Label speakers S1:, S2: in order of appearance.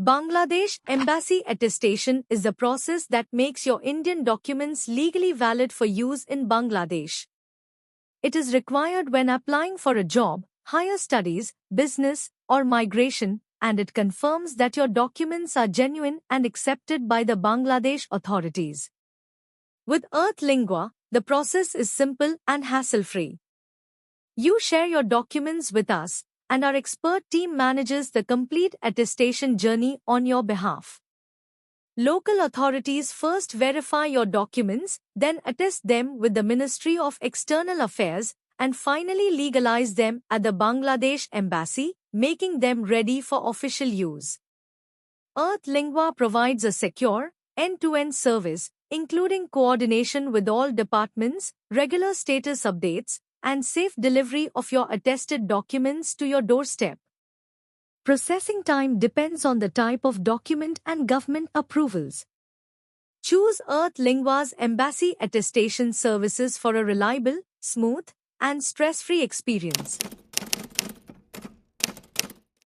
S1: Bangladesh Embassy Attestation is the process that makes your Indian documents legally valid for use in Bangladesh. It is required when applying for a job, higher studies, business, or migration, and it confirms that your documents are genuine and accepted by the Bangladesh authorities. With Lingua, the process is simple and hassle-free. You share your documents with us, and our expert team manages the complete attestation journey on your behalf. Local authorities first verify your documents, then attest them with the Ministry of External Affairs, and finally legalize them at the Bangladesh Embassy, making them ready for official use. Lingua provides a secure, end-to-end service, including coordination with all departments, regular status updates, and safe delivery of your attested documents to your doorstep. Processing time depends on the type of document and government approvals. Choose Lingua's Embassy Attestation services for a reliable, smooth, and stress-free experience.